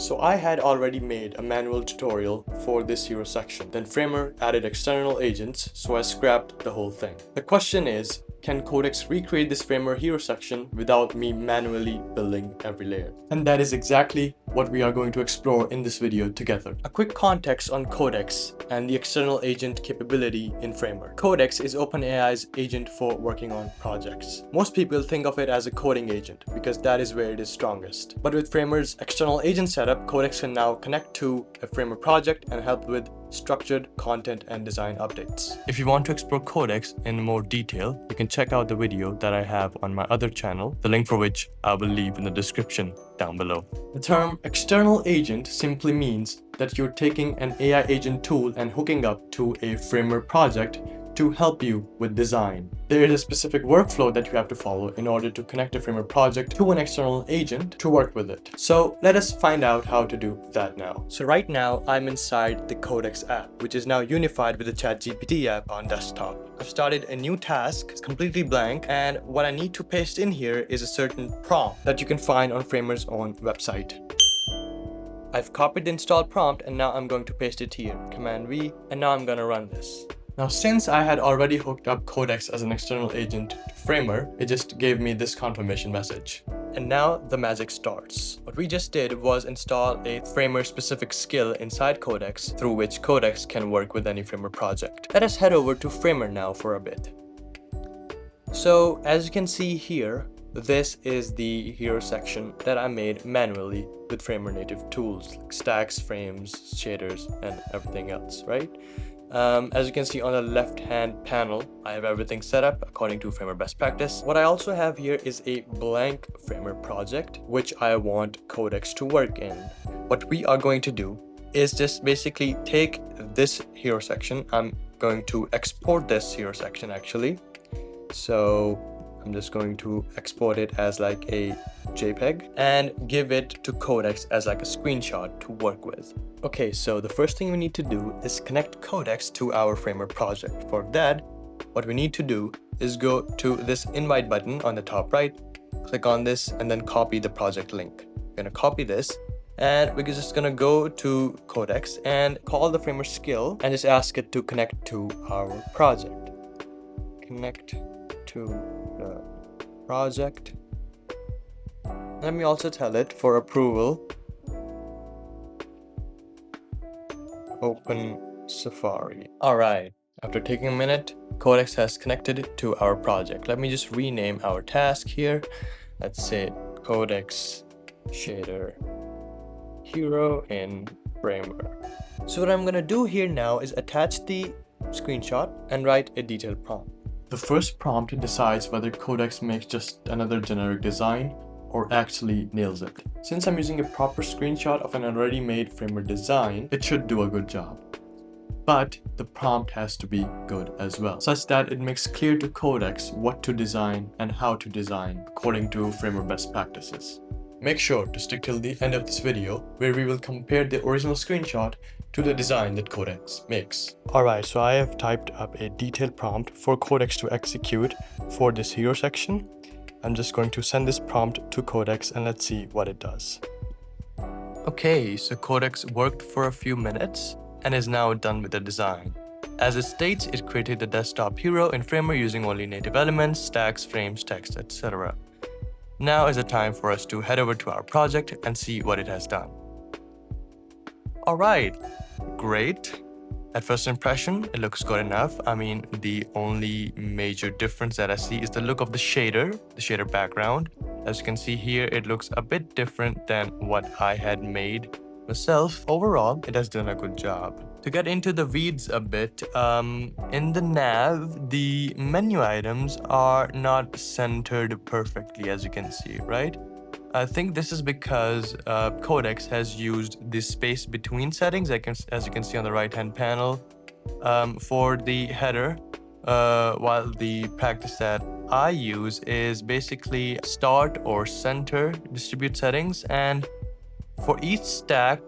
So I had already made a manual tutorial for this hero section. Then Framer added external agents, so I scrapped the whole thing. The question is, can Codex recreate this Framer hero section without me manually building every layer? And that is exactly what we are going to explore in this video together. A quick context on Codex and the external agent capability in Framer. Codex is OpenAI's agent for working on projects. Most people think of it as a coding agent because that is where it is strongest. But with Framer's external agent setup, Codex can now connect to a Framer project and help with structured content and design updates. If you want to explore Codex in more detail, you can check out the video that I have on my other channel, the link for which I will leave in the description down below. The term external agent simply means that you're taking an AI agent tool and hooking up to a Framer project to help you with design. There is a specific workflow that you have to follow in order to connect a Framer project to an external agent to work with it. So let us find out how to do that now. So right now I'm inside the Codex app, which is now unified with the chatgpt app on desktop. I've started a new task, it's completely blank, and what I need to paste in here is a certain prompt that you can find on Framer's own website. I've copied the installed prompt and now I'm going to paste it here. Command V, and now I'm gonna run this. Now, since I had already hooked up Codex as an external agent to Framer, it just gave me this confirmation message. And now the magic starts. What we just did was install a Framer-specific skill inside Codex through which Codex can work with any Framer project. Let us head over to Framer now for a bit. So, as you can see here, this is the hero section that I made manually with Framer native tools like stacks, frames, shaders, and everything else, right? As you can see on the left hand panel, I have everything set up according to Framer best practice. What I also have here is a blank Framer project, which I want Codex to work in. What we are going to do is just basically take this hero section. I'm going to export this hero section actually. So I'm just going to export it as like a JPEG and give it to Codex as like a screenshot to work with. Okay, so the first thing we need to do is connect Codex to our Framer project. For that, what we need to do is go to this invite button on the top right, click on this, and then copy the project link. We're gonna copy this, and we're just gonna go to Codex and call the Framer skill and just ask it to connect to our project. Connect to the project. Let me also tell it for approval, open Safari. Alright, after taking a minute, Codex has connected to our project. Let me just rename our task here. Let's say Codex shader hero in Framer. So what I'm gonna do here now is attach the screenshot and write a detailed prompt. The first prompt decides whether Codex makes just another generic design or actually nails it. Since I'm using a proper screenshot of an already made Framer design, it should do a good job. But the prompt has to be good as well, such that it makes clear to Codex what to design and how to design according to Framer best practices. Make sure to stick till the end of this video, where we will compare the original screenshot to the design that Codex makes. Alright, so I have typed up a detailed prompt for Codex to execute for this hero section. I'm just going to send this prompt to Codex and let's see what it does. Okay, so Codex worked for a few minutes and is now done with the design. As it states, it created the desktop hero in Framer using only native elements, stacks, frames, text, etc. Now is the time for us to head over to our project and see what it has done. Alright, great. At first impression, it looks good enough. I mean, the only major difference that I see is the look of the shader background. As you can see here, it looks a bit different than what I had made myself. Overall, it has done a good job. To get into the weeds a bit, in the nav, the menu items are not centered perfectly, as you can see, right? I think this is because Codex has used this space between settings, as you can see on the right-hand panel, for the header, while the practice that I use is basically start or center distribute settings, and for each stack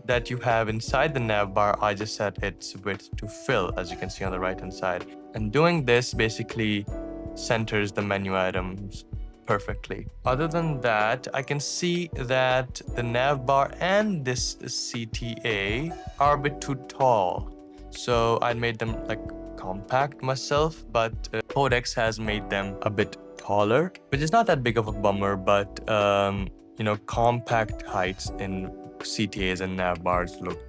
that you have inside the nav bar, I just set its width to fill, as you can see on the right-hand side. And doing this basically centers the menu items perfectly. Other than that, I can see that the navbar and this CTA are a bit too tall. So I made them like compact myself, but Codex has made them a bit taller, which is not that big of a bummer, but compact heights in CTAs and navbars look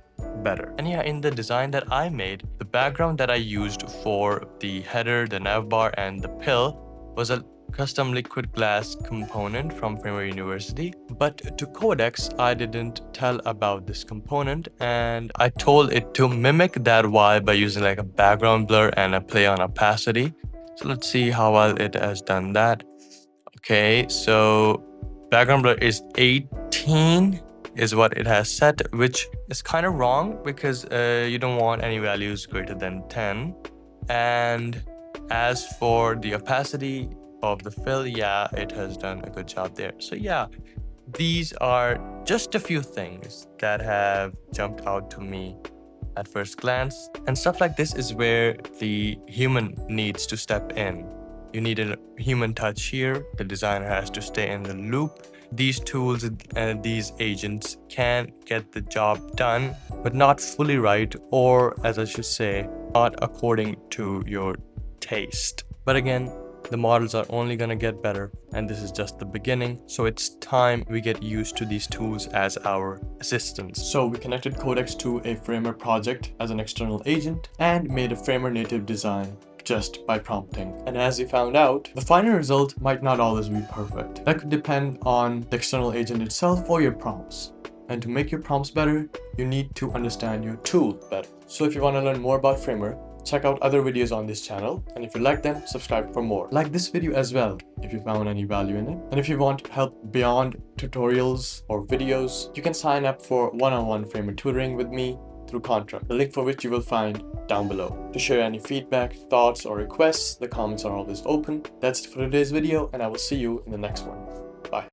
better. And yeah, in the design that I made, the background that I used for the header, the navbar, and the pill was a custom liquid glass component from Framer University. But to Codex, I didn't tell about this component, and I told it to mimic that vibe by using like a background blur and a play on opacity. So let's see how well it has done that. Okay, so background blur is 18 is what it has set, which is kind of wrong because you don't want any values greater than 10. And as for the opacity of the fill, yeah, it has done a good job there. So yeah, these are just a few things that have jumped out to me at first glance. And stuff like this is where the human needs to step in. You need a human touch here. The designer has to stay in the loop. These tools and these agents can get the job done, but not fully right, or as I should say, not according to your taste. But again, the models are only gonna get better, and this is just the beginning, so it's time we get used to these tools as our assistants. So we connected Codex to a Framer project as an external agent and made a Framer native design just by prompting. And as we found out, the final result might not always be perfect. That could depend on the external agent itself or your prompts. And to make your prompts better, you need to understand your tool better. So if you want to learn more about Framer, check out other videos on this channel, and if you like them, subscribe for more. Like this video as well if you found any value in it. And if you want help beyond tutorials or videos, you can sign up for one-on-one Framer tutoring with me through Contract, the link for which you will find down below. To share any feedback, thoughts, or requests, the comments are always open. That's it for today's video, and I will see you in the next one. Bye.